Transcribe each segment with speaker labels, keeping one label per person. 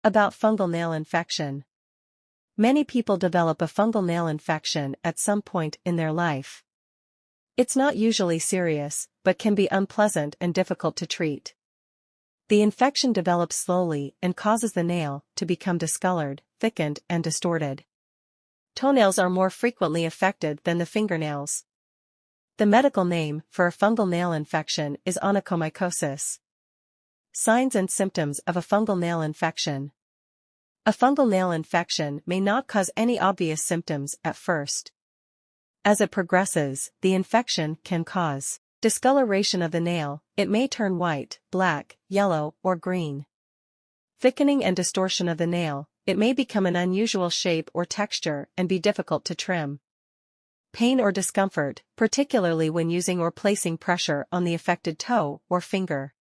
Speaker 1: About fungal nail infection. Many people develop a fungal nail infection at some point in their life. It's not usually serious, but can be unpleasant and difficult to treat. The infection develops slowly and causes the nail to become discolored, thickened, and distorted. Toenails are more frequently affected than the fingernails. The medical name for a fungal nail infection is onychomycosis. Signs and symptoms of a fungal nail infection. A fungal nail infection may not cause any obvious symptoms at first. As it progresses, the infection can cause discoloration of the nail. It may turn white, black, yellow, or green. Thickening and distortion of the nail. It may become an unusual shape or texture and be difficult to trim. Pain or discomfort, particularly when using or placing pressure on the affected toe or finger.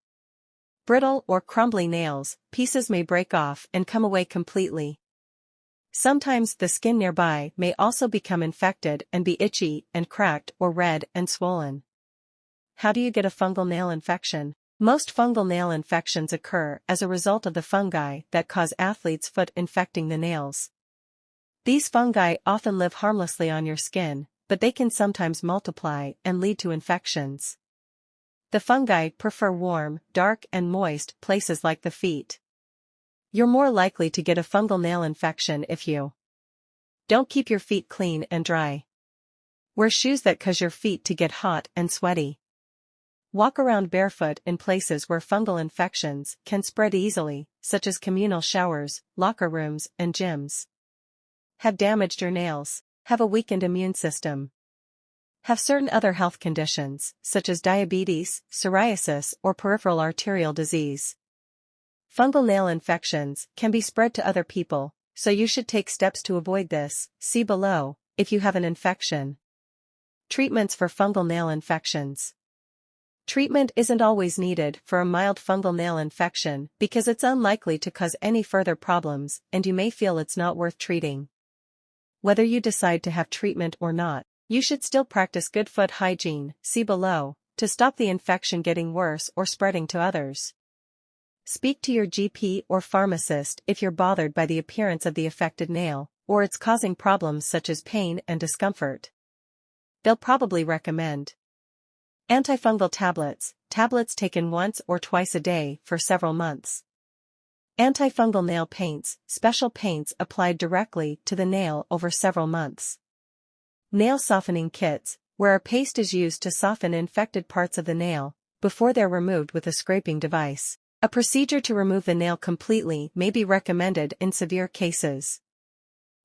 Speaker 1: Brittle or crumbly nails, pieces may break off and come away completely. Sometimes the skin nearby may also become infected and be itchy and cracked or red and swollen. How do you get a fungal nail infection? Most fungal nail infections occur as a result of the fungi that cause athlete's foot infecting the nails. These fungi often live harmlessly on your skin, but they can sometimes multiply and lead to infections. The fungi prefer warm, dark, and moist places like the feet. You're more likely to get a fungal nail infection if you don't keep your feet clean and dry. Wear shoes that cause your feet to get hot and sweaty. Walk around barefoot in places where fungal infections can spread easily, such as communal showers, locker rooms, and gyms. Have damaged your nails. Have a weakened immune system. Have certain other health conditions, such as diabetes, psoriasis, or peripheral arterial disease. Fungal nail infections can be spread to other people, so you should take steps to avoid this. See below, if you have an infection. Treatments for fungal nail infections. Treatment isn't always needed for a mild fungal nail infection because it's unlikely to cause any further problems and you may feel it's not worth treating. Whether you decide to have treatment or not, you should still practice good foot hygiene, see below, to stop the infection getting worse or spreading to others. Speak to your GP or pharmacist if you're bothered by the appearance of the affected nail, or it's causing problems such as pain and discomfort. They'll probably recommend antifungal tablets, tablets taken once or twice a day for several months. Antifungal nail paints, special paints applied directly to the nail over several months. Nail softening kits, where a paste is used to soften infected parts of the nail, before they're removed with a scraping device. A procedure to remove the nail completely may be recommended in severe cases.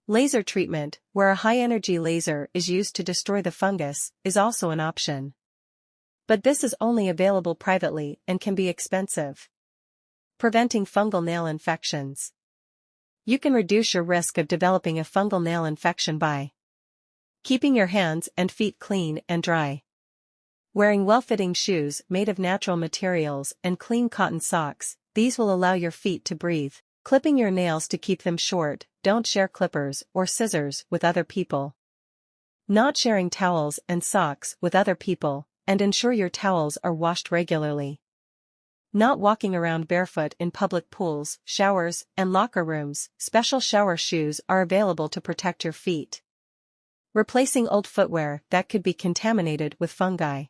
Speaker 1: Laser treatment, where a high-energy laser is used to destroy the fungus, is also an option. But this is only available privately and can be expensive. Preventing fungal nail infections. You can reduce your risk of developing a fungal nail infection by keeping your hands and feet clean and dry. Wearing well-fitting shoes made of natural materials and clean cotton socks, these will allow your feet to breathe. Clipping your nails to keep them short, don't share clippers or scissors with other people. Not sharing towels and socks with other people, and ensure your towels are washed regularly. Not walking around barefoot in public pools, showers, and locker rooms. Special shower shoes are available to protect your feet. Replacing old footwear that could be contaminated with fungi.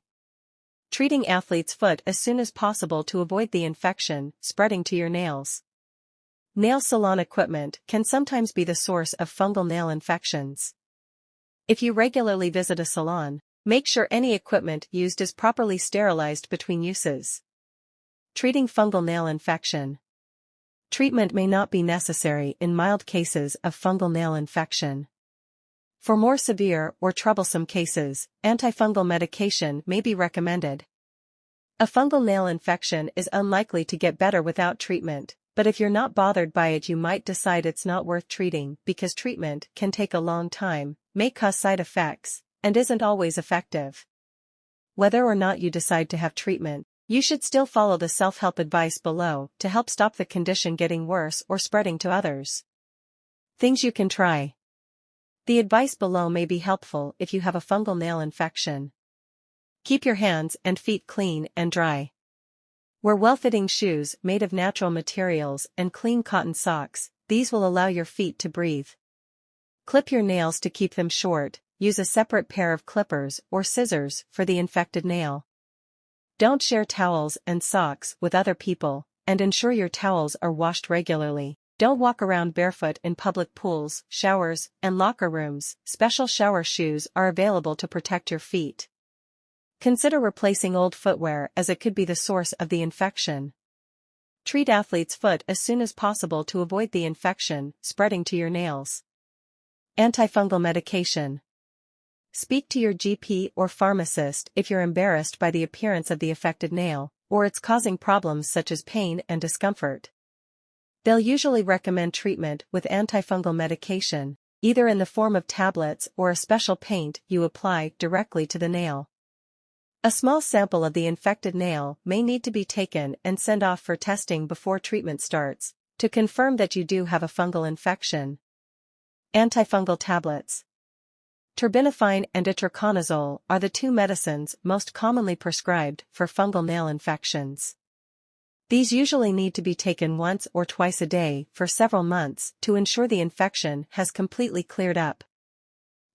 Speaker 1: Treating athlete's foot as soon as possible to avoid the infection spreading to your nails. Nail salon equipment can sometimes be the source of fungal nail infections. If you regularly visit a salon, make sure any equipment used is properly sterilized between uses. Treating fungal nail infection. Treatment may not be necessary in mild cases of fungal nail infection. For more severe or troublesome cases, antifungal medication may be recommended. A fungal nail infection is unlikely to get better without treatment, but if you're not bothered by it, you might decide it's not worth treating because treatment can take a long time, may cause side effects, and isn't always effective. Whether or not you decide to have treatment, you should still follow the self-help advice below to help stop the condition getting worse or spreading to others. Things you can try. The advice below may be helpful if you have a fungal nail infection. Keep your hands and feet clean and dry. Wear well-fitting shoes made of natural materials and clean cotton socks. These will allow your feet to breathe. Clip your nails to keep them short. Use a separate pair of clippers or scissors for the infected nail. Don't share towels and socks with other people, and ensure your towels are washed regularly. Don't walk around barefoot in public pools, showers, and locker rooms. Special shower shoes are available to protect your feet. Consider replacing old footwear as it could be the source of the infection. Treat athlete's foot as soon as possible to avoid the infection spreading to your nails. Antifungal medication. Speak to your GP or pharmacist if you're embarrassed by the appearance of the affected nail, or it's causing problems such as pain and discomfort. They'll usually recommend treatment with antifungal medication, either in the form of tablets or a special paint you apply directly to the nail. A small sample of the infected nail may need to be taken and sent off for testing before treatment starts, to confirm that you do have a fungal infection. Antifungal tablets. Terbinafine and itraconazole are the two medicines most commonly prescribed for fungal nail infections. These usually need to be taken once or twice a day for several months to ensure the infection has completely cleared up.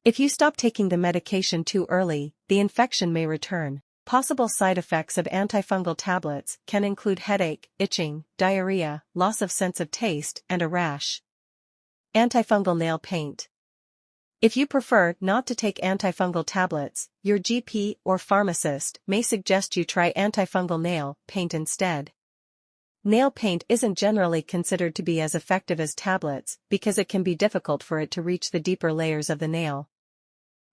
Speaker 1: If you stop taking the medication too early, the infection may return. Possible side effects of antifungal tablets can include headache, itching, diarrhea, loss of sense of taste, and a rash. Antifungal nail paint. If you prefer not to take antifungal tablets, your GP or pharmacist may suggest you try antifungal nail paint instead. Nail paint isn't generally considered to be as effective as tablets because it can be difficult for it to reach the deeper layers of the nail.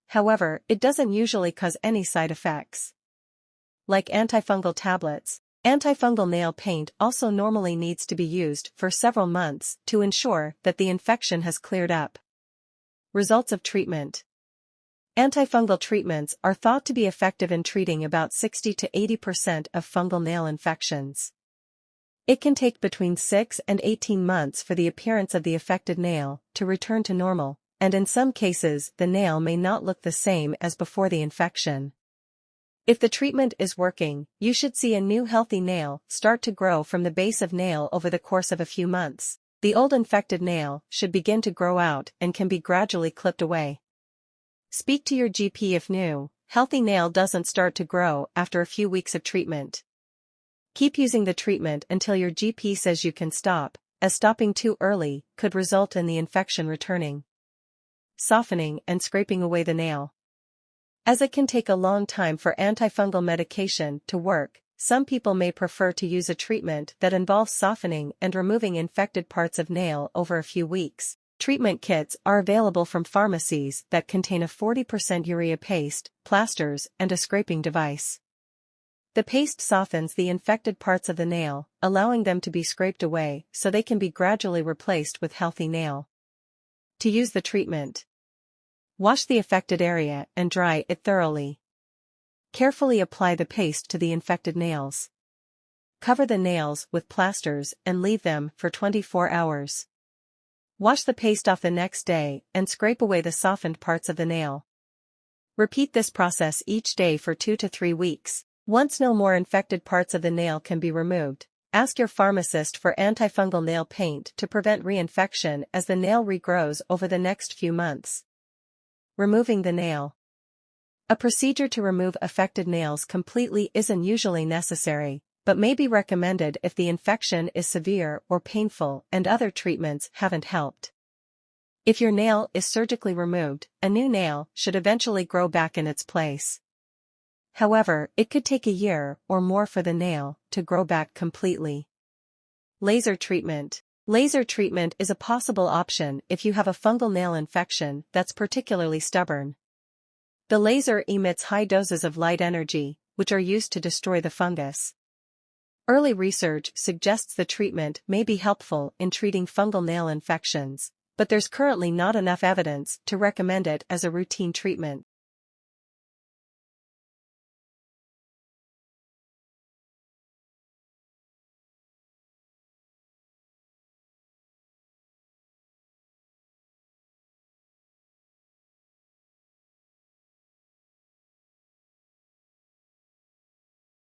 Speaker 1: However, it doesn't usually cause any side effects. Like antifungal tablets, antifungal nail paint also normally needs to be used for several months to ensure that the infection has cleared up. Results of treatment. Antifungal treatments are thought to be effective in treating about 60 to 80% of fungal nail infections. It can take between 6 and 18 months for the appearance of the affected nail to return to normal, and in some cases the nail may not look the same as before the infection. If the treatment is working, you should see a new healthy nail start to grow from the base of nail over the course of a few months. The old infected nail should begin to grow out and can be gradually clipped away. Speak to your GP if new, healthy nail doesn't start to grow after a few weeks of treatment. Keep using the treatment until your GP says you can stop, as stopping too early could result in the infection returning. Softening and scraping away the nail. As it can take a long time for antifungal medication to work, some people may prefer to use a treatment that involves softening and removing infected parts of nail over a few weeks. Treatment kits are available from pharmacies that contain a 40% urea paste, plasters, and a scraping device. The paste softens the infected parts of the nail, allowing them to be scraped away so they can be gradually replaced with healthy nail. To use the treatment. Wash the affected area and dry it thoroughly. Carefully apply the paste to the infected nails. Cover the nails with plasters and leave them for 24 hours. Wash the paste off the next day and scrape away the softened parts of the nail. Repeat this process each day for 2 to 3 weeks. Once no more infected parts of the nail can be removed, ask your pharmacist for antifungal nail paint to prevent reinfection as the nail regrows over the next few months. Removing the nail. A procedure to remove affected nails completely isn't usually necessary, but may be recommended if the infection is severe or painful and other treatments haven't helped. If your nail is surgically removed, a new nail should eventually grow back in its place. However, it could take a year or more for the nail to grow back completely. Laser treatment. Laser treatment is a possible option if you have a fungal nail infection that's particularly stubborn. The laser emits high doses of light energy, which are used to destroy the fungus. Early research suggests the treatment may be helpful in treating fungal nail infections, but there's currently not enough evidence to recommend it as a routine treatment.